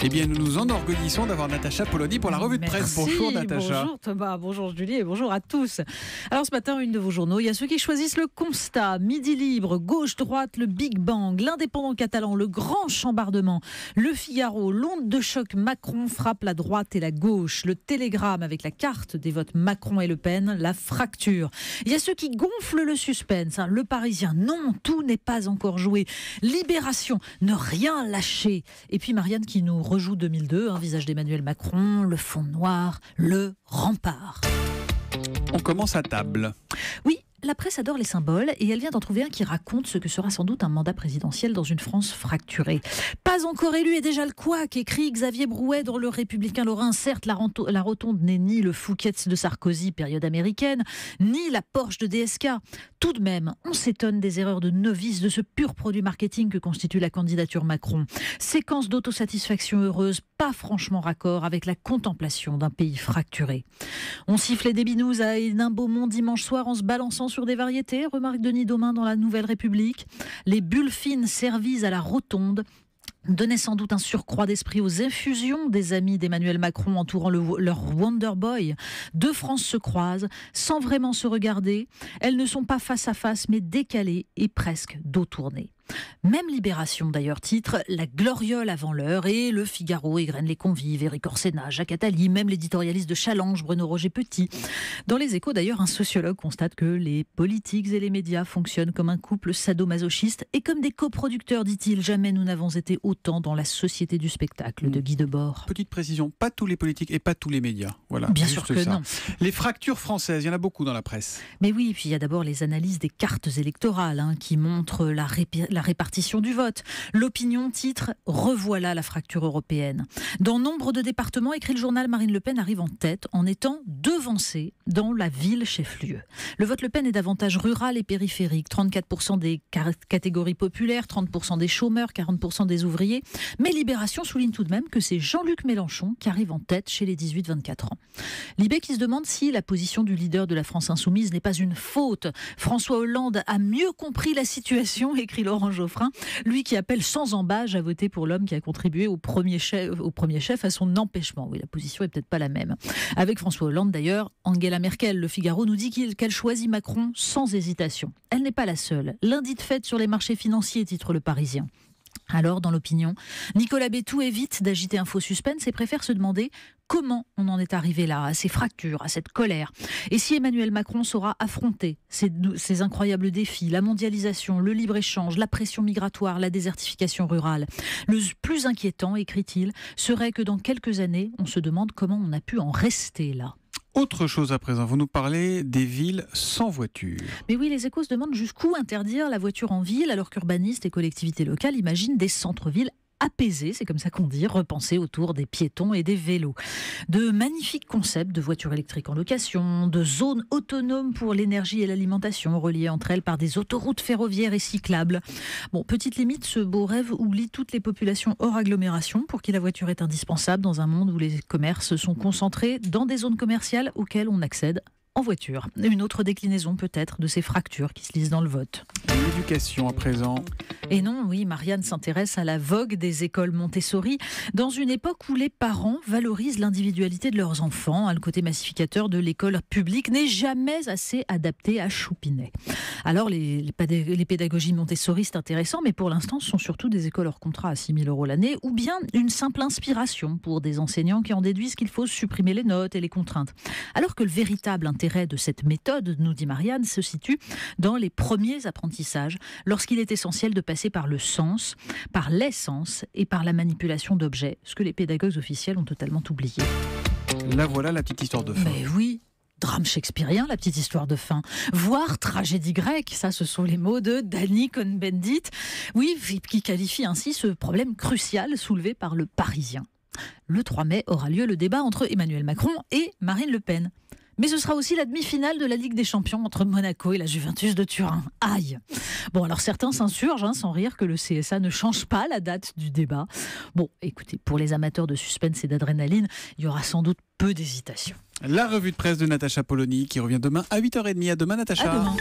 Eh bien, nous nous enorgueillissons d'avoir Natacha Polony pour la revue de presse. Bonjour Natacha. Bonjour Thomas, bonjour Julie et bonjour à tous. Alors ce matin, une de vos journaux, il y a ceux qui choisissent le constat, Midi Libre, gauche-droite, le Big Bang, l'Indépendant catalan, le grand chambardement, le Figaro, l'onde de choc Macron frappe la droite et la gauche, le Télégramme avec la carte des votes Macron et Le Pen, la fracture. Il y a ceux qui gonflent le suspense, le Parisien, non, tout n'est pas encore joué. Libération, ne rien lâcher. Et puis Marianne qui nous rejoue 2002, visage d'Emmanuel Macron, le fond noir, le rempart. On commence à table. Oui. La presse adore les symboles et elle vient d'en trouver un qui raconte ce que sera sans doute un mandat présidentiel dans une France fracturée. Pas encore élu et déjà le couac, écrit Xavier Brouet dans Le Républicain Lorrain. Certes, la rotonde n'est ni le Fouquet's de Sarkozy, période américaine, ni la Porsche de DSK. Tout de même, on s'étonne des erreurs de novice de ce pur produit marketing que constitue la candidature Macron. Séquence d'autosatisfaction heureuse, pas franchement raccord avec la contemplation d'un pays fracturé. On sifflait des binous à Hénin Beaumont dimanche soir en se balançant sur des variétés, remarque Denis Domain dans la Nouvelle République. Les bulles fines servies à la rotonde donnaient sans doute un surcroît d'esprit aux infusions des amis d'Emmanuel Macron entourant leur Wonder Boy. Deux France se croisent sans vraiment se regarder. Elles ne sont pas face à face mais décalées et presque dos tourné. Même Libération d'ailleurs titre La gloriole avant l'heure et Le Figaro égrène les convives, Éric Orsena, Jacques Attali, même l'éditorialiste de Challenge, Bruno Roger-Petit. Dans Les Échos d'ailleurs, un sociologue constate que les politiques et les médias fonctionnent comme un couple sadomasochiste et comme des coproducteurs, dit-il. Jamais nous n'avons été autant dans la société du spectacle de Guy Debord. Petite précision, pas tous les politiques et pas tous les médias. Voilà, bien sûr que ça. non. Les fractures françaises, il y en a beaucoup dans la presse. Mais oui, puis il y a d'abord les analyses des cartes électorales qui montrent la répartition du vote. L'Opinion titre « Revoilà la fracture européenne ». Dans nombre de départements, écrit le journal, Marine Le Pen arrive en tête en étant devancée dans la ville chef-lieu. Le vote Le Pen est davantage rural et périphérique. 34% des catégories populaires, 30% des chômeurs, 40% des ouvriers. Mais Libération souligne tout de même que c'est Jean-Luc Mélenchon qui arrive en tête chez les 18-24 ans. Libé qui se demande si la position du leader de la France insoumise n'est pas une faute. François Hollande a mieux compris la situation, écrit Laurent Geoffrin, lui qui appelle sans embâche à voter pour l'homme qui a contribué au premier chef à son empêchement. Oui, la position est peut-être pas la même. Avec François Hollande d'ailleurs, Angela Merkel, Le Figaro nous dit qu'elle choisit Macron sans hésitation. Elle n'est pas la seule. Lundi de fête sur les marchés financiers, titre Le Parisien. Alors, dans l'Opinion, Nicolas Bétou évite d'agiter un faux suspense et préfère se demander comment on en est arrivé là, à ces fractures, à cette colère. Et si Emmanuel Macron saura affronter ces incroyables défis, la mondialisation, le libre-échange, la pression migratoire, la désertification rurale. Le plus inquiétant, écrit-il, serait que dans quelques années, on se demande comment on a pu en rester là. Autre chose à présent, vous nous parlez des villes sans voiture. Mais oui, les Échos se demandent jusqu'où interdire la voiture en ville alors qu'urbanistes et collectivités locales imaginent des centres-villes apaisés, c'est comme ça qu'on dit, repensés autour des piétons et des vélos. De magnifiques concepts de voitures électriques en location, de zones autonomes pour l'énergie et l'alimentation, reliées entre elles par des autoroutes ferroviaires et cyclables. Bon, petite limite, ce beau rêve oublie toutes les populations hors agglomération pour qui la voiture est indispensable dans un monde où les commerces sont concentrés dans des zones commerciales auxquelles on accède en voiture. Une autre déclinaison peut-être de ces fractures qui se lisent dans le vote. L'éducation à présent. Et non, oui, Marianne s'intéresse à la vogue des écoles Montessori dans une époque où les parents valorisent l'individualité de leurs enfants. Le côté massificateur de l'école publique n'est jamais assez adapté à Choupinet. Alors, les pédagogies Montessori, c'est intéressant, mais pour l'instant, ce sont surtout des écoles hors contrat à 6 000 € l'année ou bien une simple inspiration pour des enseignants qui en déduisent qu'il faut supprimer les notes et les contraintes. Alors que le véritable intérêt de cette méthode, nous dit Marianne, se situe dans les premiers apprentissages, lorsqu'il est essentiel de passer par le sens, par l'essence et par la manipulation d'objets, ce que les pédagogues officiels ont totalement oublié. Là voilà la petite histoire de fin. Mais oui, drame shakespearien, la petite histoire de fin, voire tragédie grecque, ça ce sont les mots de Danny Cohn-Bendit, oui, qui qualifie ainsi ce problème crucial soulevé par le Parisien. Le 3 mai aura lieu le débat entre Emmanuel Macron et Marine Le Pen. Mais ce sera aussi la demi-finale de la Ligue des Champions entre Monaco et la Juventus de Turin. Aïe! Bon, alors certains s'insurgent, sans rire, que le CSA ne change pas la date du débat. Bon, écoutez, pour les amateurs de suspense et d'adrénaline, il y aura sans doute peu d'hésitation. La revue de presse de Natacha Polony qui revient demain à 8h30. À demain, Natacha. À demain.